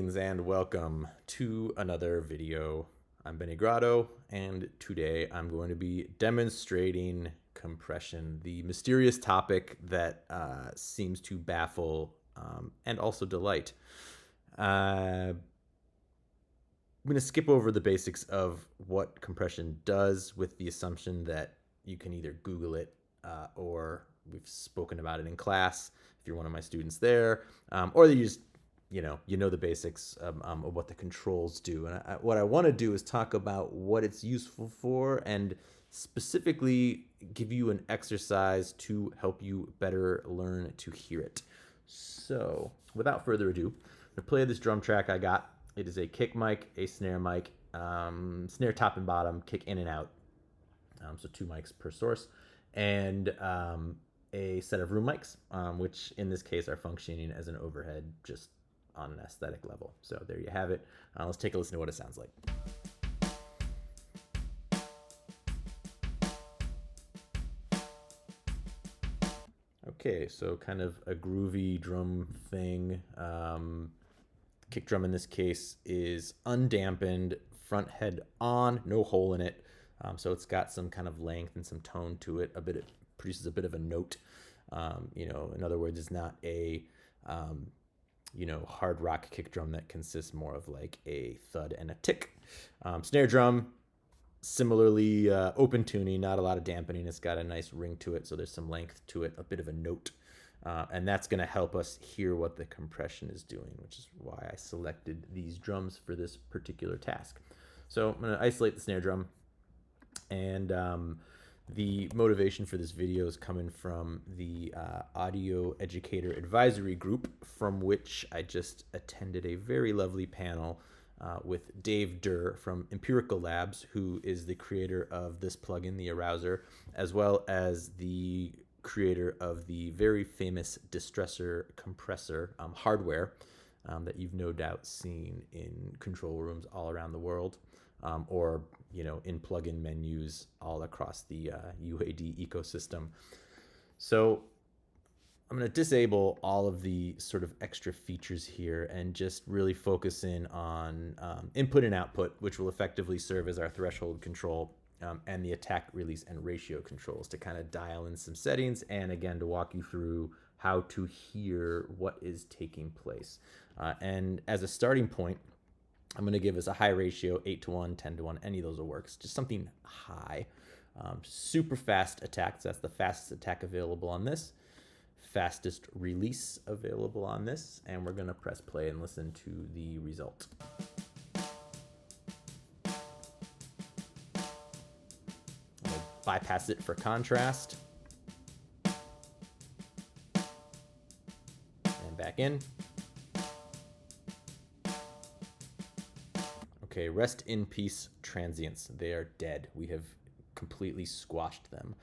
And welcome to another video. I'm Benny Grotto, and today I'm going to be demonstrating compression, the mysterious topic that seems to baffle and also delight. I'm going to skip over the basics of what compression does with the assumption that you can either Google it or we've spoken about it in class if you're one of my students there, or that you know the basics of what the controls do. And what I want to do is talk about what it's useful for and specifically give you an exercise to help you better learn to hear it. So without further ado, I'm going to play this drum track I got. It is a kick mic, a snare mic, snare top and bottom, kick in and out. So 2 mics per source, and a set of room mics, which in this case are functioning as an overhead just on an aesthetic level. So there you have it. Let's take a listen to what it sounds like. Okay, so kind of a groovy drum thing. Kick drum in this case is undampened, front head on, no hole in it. So it's got some kind of length and some tone to it. It produces a bit of a note. In other words, it's not a hard rock kick drum that consists more of like a thud and a tick. Snare drum, similarly open tuning, not a lot of dampening. It's got a nice ring to it, so there's some length to it, a bit of a note. And that's going to help us hear what the compression is doing, which is why I selected these drums for this particular task. So I'm going to isolate the snare drum, and the motivation for this video is coming from the Audio Educator Advisory Group, from which I just attended a very lovely panel with Dave Durr from Empirical Labs, who is the creator of this plugin, the Arouser, as well as the creator of the very famous distressor compressor hardware that you've no doubt seen in control rooms all around the world, or in plugin menus all across the UAD ecosystem. So I'm going to disable all of the sort of extra features here and just really focus in on input and output, which will effectively serve as our threshold control, and the attack, release, and ratio controls to kind of dial in some settings, and again to walk you through how to hear what is taking place. And as a starting point, I'm going to give us a high ratio, 8-1, 10-1, any of those will work. It's just something high. Super fast attack, so that's the fastest attack available on this. Fastest release available on this, and we're going to press play and listen to the result. I'll bypass it for contrast. And back in. Okay, rest in peace, transients. They are dead. We have completely squashed them.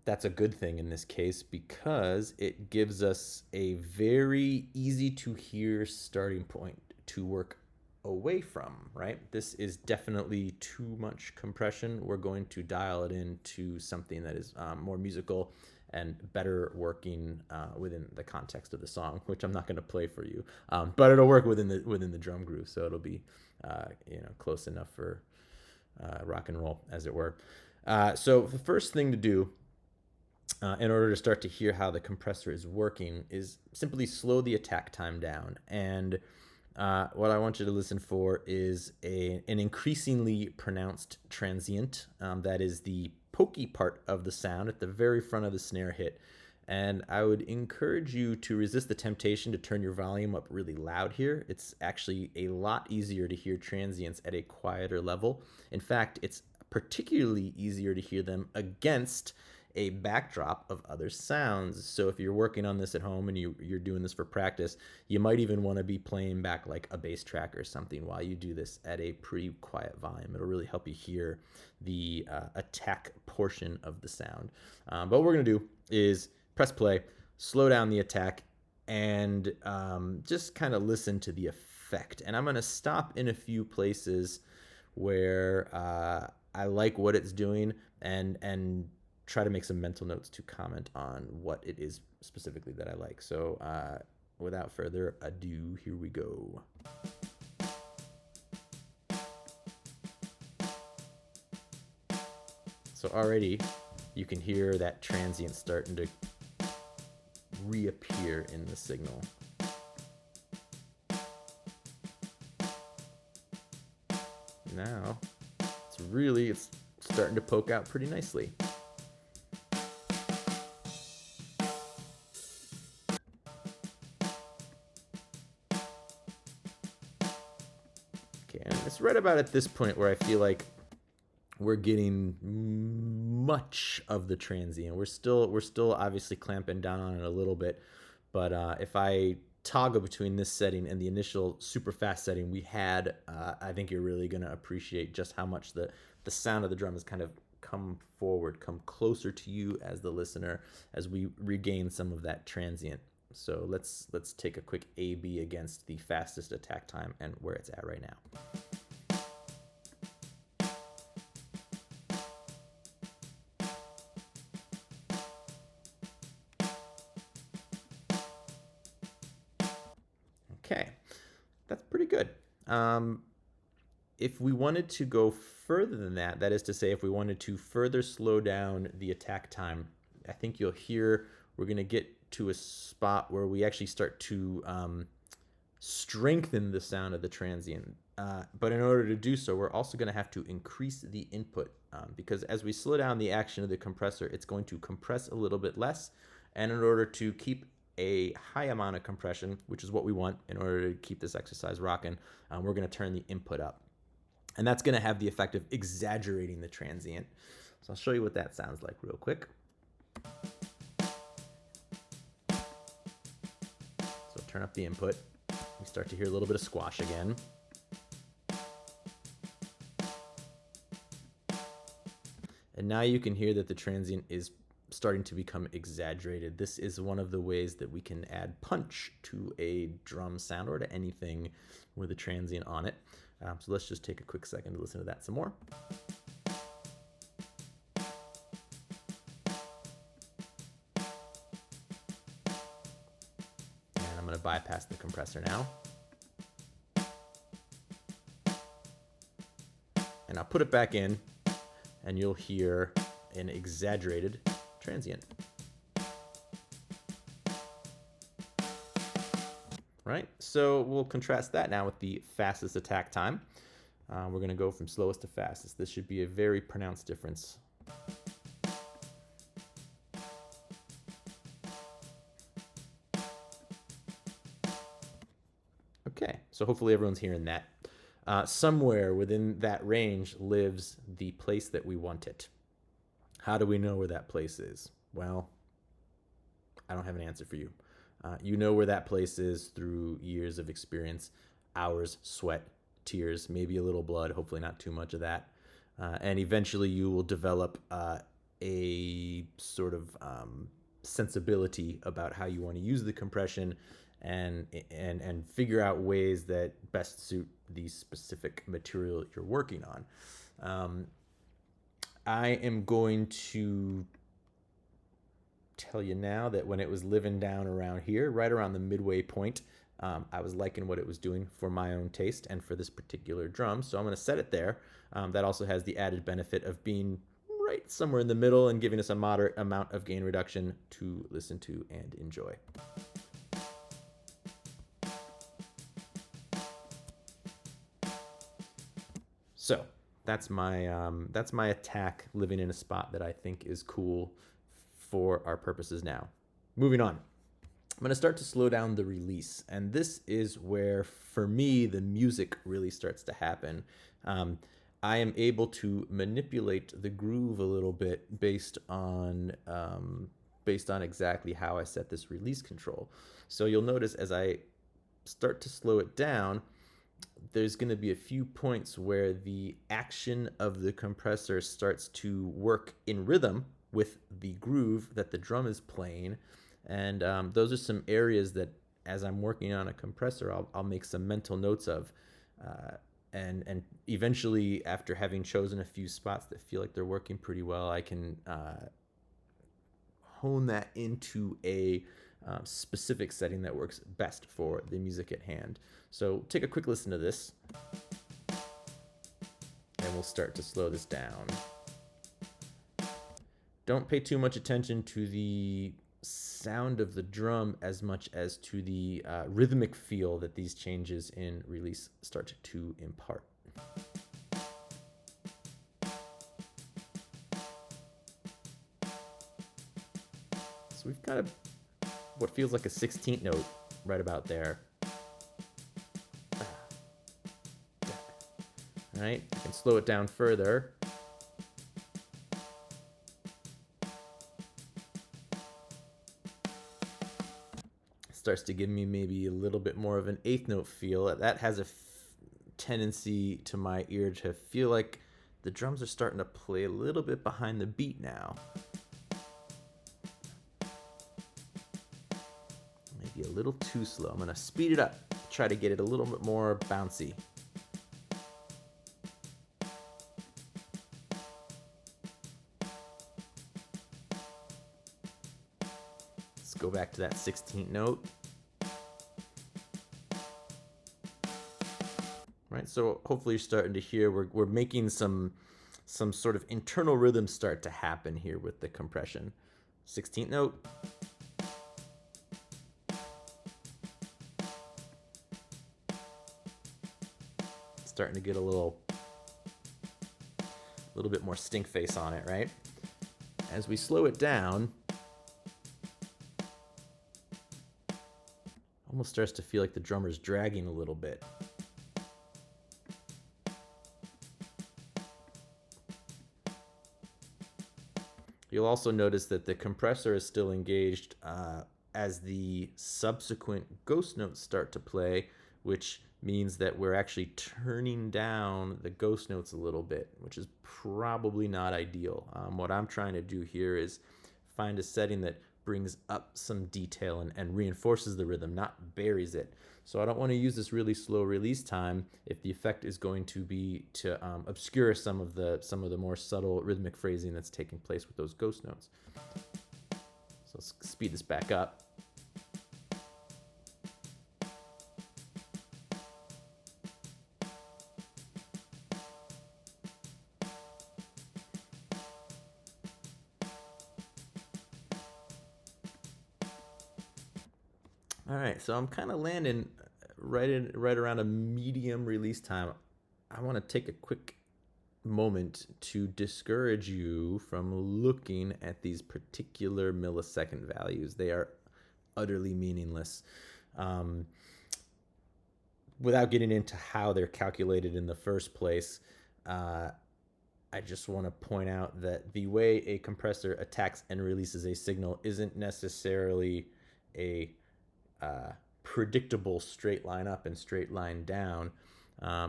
That's a good thing in this case because it gives us a very easy to hear starting point to work away from, right? This is definitely too much compression. We're going to dial it into something that is more musical and better working within the context of the song, which I'm not going to play for you, but it'll work within the drum groove, so it'll be close enough for rock and roll, as it were. So the first thing to do in order to start to hear how the compressor is working is simply slow the attack time down. And what I want you to listen for is an increasingly pronounced transient. That is the pokey part of the sound at the very front of the snare hit. And I would encourage you to resist the temptation to turn your volume up really loud here. It's actually a lot easier to hear transients at a quieter level. In fact, it's particularly easier to hear them against a backdrop of other sounds. So if you're working on this at home and you're doing this for practice, you might even want to be playing back like a bass track or something while you do this at a pretty quiet volume. It'll really help you hear the attack portion of the sound. But what we're going to do is press play, slow down the attack, and just kind of listen to the effect. And I'm going to stop in a few places where I like what it's doing and try to make some mental notes to comment on what it is specifically that I like. So without further ado, here we go. So already you can hear that transient starting to reappear in the signal. Now it's starting to poke out pretty nicely. Okay, and it's right about at this point where I feel like we're getting much of the transient. We're still obviously clamping down on it a little bit, but if I toggle between this setting and the initial super fast setting we had, I think you're really going to appreciate just how much the sound of the drum has kind of come forward, come closer to you as the listener as we regain some of that transient. So let's take a quick A/B against the fastest attack time and where it's at right now. Okay, that's pretty good. If we wanted to go further than that, that is to say, if we wanted to further slow down the attack time, I think you'll hear we're going to get to a spot where we actually start to strengthen the sound of the transient. But in order to do so, we're also going to have to increase the input because as we slow down the action of the compressor, it's going to compress a little bit less. And in order to keep a high amount of compression, which is what we want in order to keep this exercise rocking, we're going to turn the input up. And that's going to have the effect of exaggerating the transient. So I'll show you what that sounds like real quick. So turn up the input. We start to hear a little bit of squash again. And now you can hear that the transient is starting to become exaggerated. This is one of the ways that we can add punch to a drum sound or to anything with a transient on it. So let's just take a quick second to listen to that some more. And I'm going to bypass the compressor now. And I'll put it back in, and you'll hear an exaggerated transient. Right, so we'll contrast that now with the fastest attack time. We're going to go from slowest to fastest. This should be a very pronounced difference. Okay, so hopefully everyone's hearing that. Somewhere within that range lives the place that we want it. How do we know where that place is? Well, I don't have an answer for you. You know where that place is through years of experience, hours, sweat, tears, maybe a little blood, hopefully not too much of that. And eventually you will develop a sort of sensibility about how you want to use the compression and figure out ways that best suit the specific material you're working on. I am going to tell you now that when it was living down around here, right around the midway point, I was liking what it was doing for my own taste and for this particular drum. So I'm going to set it there. That also has the added benefit of being right somewhere in the middle and giving us a moderate amount of gain reduction to listen to and enjoy. So that's my attack living in a spot that I think is cool for our purposes now. Moving on. I'm going to start to slow down the release, and this is where, for me, the music really starts to happen. I am able to manipulate the groove a little bit based on exactly how I set this release control. So you'll notice as I start to slow it down, there's going to be a few points where the action of the compressor starts to work in rhythm with the groove that the drum is playing. And those are some areas that, as I'm working on a compressor, I'll make some mental notes of. And eventually, after having chosen a few spots that feel like they're working pretty well, I can hone that into a specific setting that works best for the music at hand. So take a quick listen to this, and we'll start to slow this down. Don't pay too much attention to the sound of the drum as much as to the rhythmic feel that these changes in release start to impart. So we've got what feels like a 16th note right about there. All right, I can slow it down further. Starts to give me maybe a little bit more of an 8th note feel. That has a tendency to my ear to feel like the drums are starting to play a little bit behind the beat now. Maybe a little too slow. I'm going to speed it up, try to get it a little bit more bouncy. Let's go back to that 16th note. Right, so hopefully you're starting to hear we're making some sort of internal rhythm start to happen here with the compression. 16th note. Starting to get a little bit more stink face on it, right? As we slow it down, almost starts to feel like the drummer's dragging a little bit. You'll also notice that the compressor is still engaged as the subsequent ghost notes start to play, which means that we're actually turning down the ghost notes a little bit, which is probably not ideal. What I'm trying to do here is find a setting that brings up some detail and reinforces the rhythm, not buries it. So I don't want to use this really slow release time if the effect is going to be to obscure some of the more subtle rhythmic phrasing that's taking place with those ghost notes. So let's speed this back up. All right, so I'm kind of landing right around a medium release time. I want to take a quick moment to discourage you from looking at these particular millisecond values. They are utterly meaningless. Without getting into how they're calculated in the first place, I just want to point out that the way a compressor attacks and releases a signal isn't necessarily a predictable straight line up and straight line down.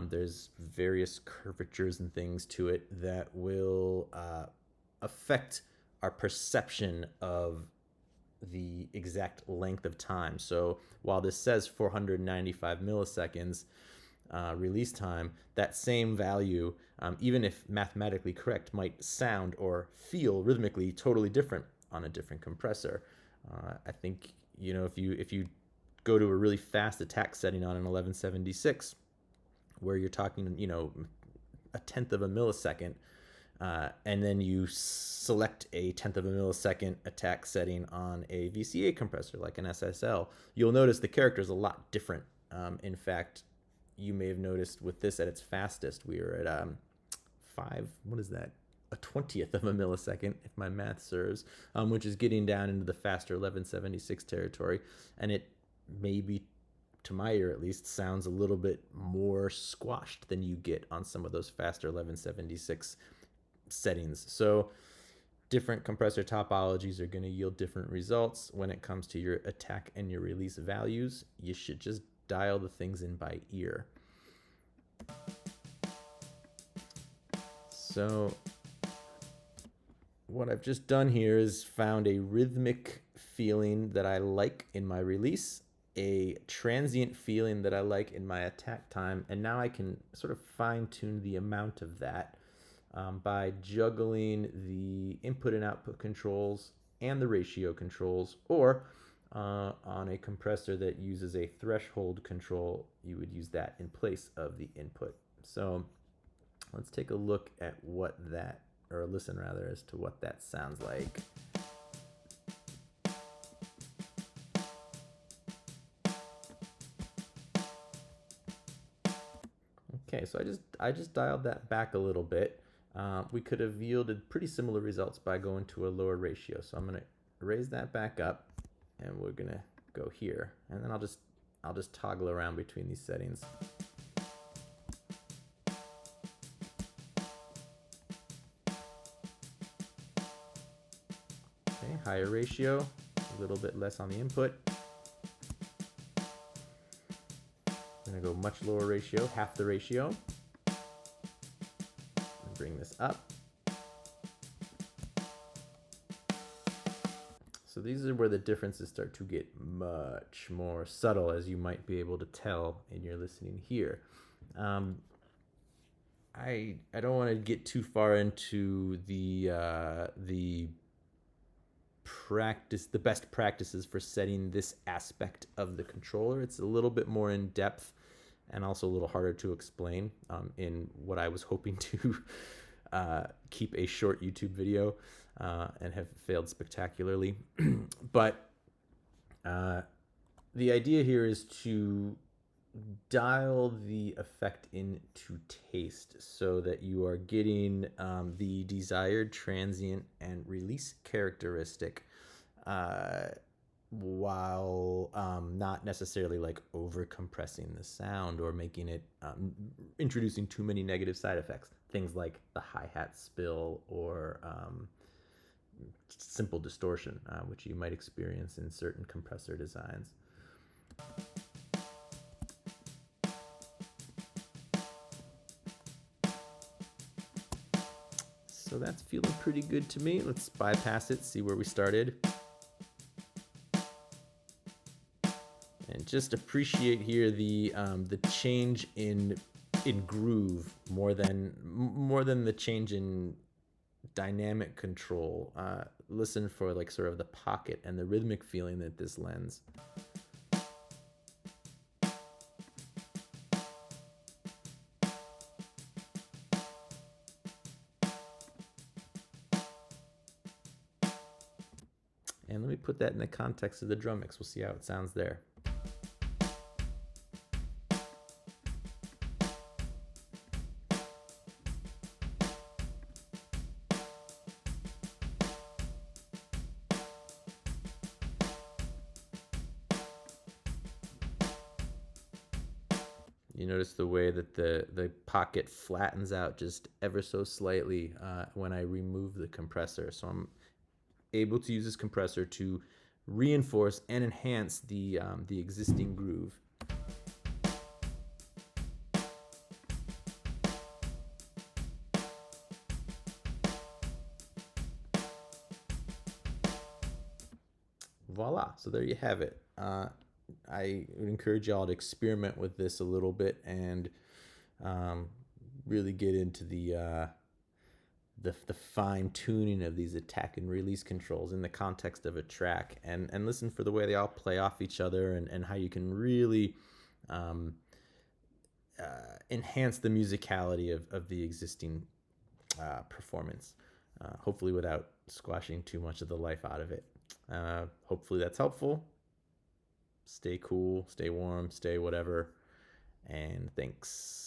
There's various curvatures and things to it that will affect our perception of the exact length of time. So while this says 495 milliseconds release time, that same value, even if mathematically correct, might sound or feel rhythmically totally different on a different compressor. I think, if you go to a really fast attack setting on an 1176, where you're talking, a tenth of a millisecond, and then you select a tenth of a millisecond attack setting on a VCA compressor like an SSL, you'll notice the character is a lot different. In fact, you may have noticed with this at its fastest, we are at a 20th of a millisecond, if my math serves, which is getting down into the faster 1176 territory. And it maybe, to my ear at least, sounds a little bit more squashed than you get on some of those faster 1176 settings. So different compressor topologies are going to yield different results. When it comes to your attack and your release values, you should just dial the things in by ear. So what I've just done here is found a rhythmic feeling that I like in my release, a transient feeling that I like in my attack time, and now I can sort of fine-tune the amount of that by juggling the input and output controls and the ratio controls, or On a compressor that uses a threshold control, you would use that in place of the input. So let's take a look at what that, or listen rather, as to what that sounds like. Okay, so I just dialed that back a little bit. We could have yielded pretty similar results by going to a lower ratio. So I'm gonna raise that back up, and we're gonna go here, and then I'll just toggle around between these settings. Okay, higher ratio, a little bit less on the input. I'm gonna go much lower ratio, half the ratio. And bring this up. So these are where the differences start to get much more subtle, as you might be able to tell in your listening here. I don't want to get too far into the best practices for setting this aspect of the controller. It's a little bit more in depth and also a little harder to explain in what I was hoping to keep a short YouTube video and have failed spectacularly. But the idea here is to dial the effect into taste so that you are getting the desired transient and release characteristic while not necessarily like over compressing the sound or making it introducing too many negative side effects, things like the hi-hat spill or simple distortion, which you might experience in certain compressor designs. So that's feeling pretty good to me. Let's bypass it, see where we started. And just appreciate here the change in groove more than the change in dynamic control. Listen for like sort of the pocket and the rhythmic feeling that this lends. And let me put that in the context of the drum mix. We'll see how it sounds there. You notice the way that the pocket flattens out just ever so slightly when I remove the compressor. So I'm able to use this compressor to reinforce and enhance the existing groove. Voila, so there you have it. I would encourage y'all to experiment with this a little bit and really get into the fine tuning of these attack and release controls in the context of a track, and listen for the way they all play off each other and how you can really enhance the musicality of the existing performance, hopefully without squashing too much of the life out of it. Hopefully that's helpful. Stay cool, stay warm, stay whatever, and thanks.